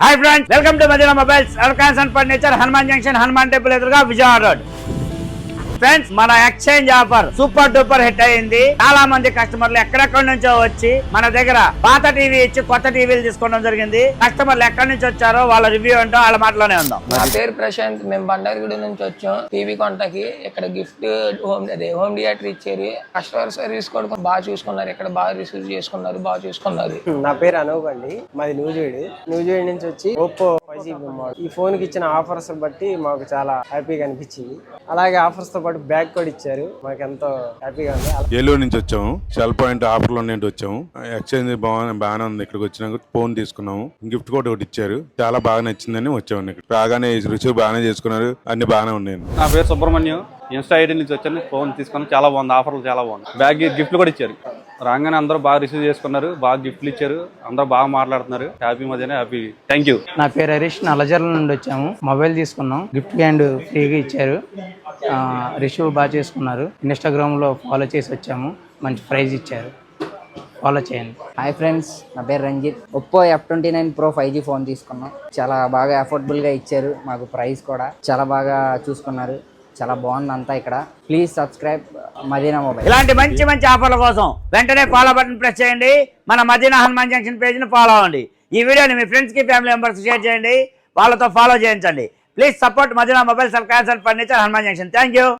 Hi friends, welcome to Madina mobiles, electronics and furniture, Hanuman junction, Hanuman temple ఎదురుగా, Vijayawada road. Friends, మన exchange offer super duper hit అయింది. చాలా మంది కస్టమర్లు ఎక్కడెక్కడి నుంచో వచ్చి మన దగ్గర పాత టీవీ ఇచ్చి కొత్త టీవీలు తీసుకోవడం జరిగింది. కస్టమర్లు ఎక్కడి నుంచి వచ్చారో వాళ్ళ రివ్యూ ఏంటో వాళ్ళ మాటలోనే ఉందాం. నా పేరు ప్రశాంత్. మేము బండారిగూడ నుంచి వచ్చాం టీవీ కొంటకి. ఇక్కడ గిఫ్ట్ హోమ్ థియేటర్ ఇచ్చారు. కస్టమర్ సర్వీస్ కూడా బాగా చూసుకున్నారు. ఇక్కడ బాగా రిసీవ్ చేసుకున్నారు, బాగా చూసుకున్నారు. నా పేరు అనూప్ అండి. మాది న్యూజివీడ్ నుంచి వచ్చి ఓప్పో 5GB మోడల్. ఈ ఫోన్ కి ఇచ్చిన ఆఫర్స్ బట్టి మాకు చాలా హ్యాపీగా అనిపించింది. అలాగే ఆఫర్స్ తో పాటు బ్యాగ్ కూడా ఇచ్చారు. మాకు ఎంతో హ్యాపీగా ఉంది. ఏలూరు నుంచి వచ్చాము. సెల్ పాయింట్ ఆఫర్లో నుండి వచ్చాము. ఎక్స్చేంజ్ బాగానే ఉంది. ఇక్కడికి వచ్చినాక ఫోన్ తీసుకున్నాము. గిఫ్ట్ కూడా ఒకటి ఇచ్చారు. చాలా బాగా నచ్చిందని వచ్చాము. ఇక్కడ రాగానే రిసీవ్ బాగానే చేసుకున్నారు. అన్ని బాగానే ఉన్నాయి. నా పేరు సుబ్రహ్మణ్యం. ఇన్స్టా ఐడి నుంచి వచ్చాను. ఫోన్ తీసుకున్నాను. చాలా బాగుంది. ఆఫర్లు చాలా బాగుంది. బ్యాగ్ గిఫ్ట్లు కూడా ఇచ్చారు. రాగానే అందరూ బాగా రిసీవ్ చేసుకున్నారు. బాగా గిఫ్ట్లు ఇచ్చారు. అందరూ బాగా మాట్లాడుతున్నారు. హ్యాపీ మధ్యనే హ్యాపీ. Thank you. నా పేరు హరీష్. నల్లజర్ల నుండి వచ్చాము. మొబైల్ తీసుకున్నాం. గిఫ్ట్ హ్యాండ్ ఫ్రీగా ఇచ్చారు. రిసీవ్ బాగా చేసుకున్నారు. ఇన్స్టాగ్రామ్లో ఫాలో చేసి వచ్చాము. మంచి ప్రైజ్ ఇచ్చారు. ఫాలో చేయండి. హాయ్ ఫ్రెండ్స్, నా పేరు Ranjith. Oppo F29 Pro 5G phone తీసుకున్నాం. చాలా బాగా అఫోర్డబుల్గా ఇచ్చారు. మాకు ప్రైస్ కూడా చాలా బాగా చూసుకున్నారు. చాలా బాగుంది అంతా ఇక్కడ. Please subscribe Madina mobile. ఇలాంటి మంచి మంచి ఆఫర్ల కోసం వెంటనే ఫాలో బటన్ ప్రెస్ చేయండి. మన మదీనా హనుమాన్ జంక్షన్ పేజ్ని ఫాలో అవ్వండి. ఈ వీడియోని మీ ఫ్రెండ్స్కి, ఫ్యామిలీ మెంబర్స్ షేర్ చేయండి. వాళ్ళతో ఫాలో చేయించండి. Please support Madina mobiles, electronics and furniture, Hanuman junction. Thank you.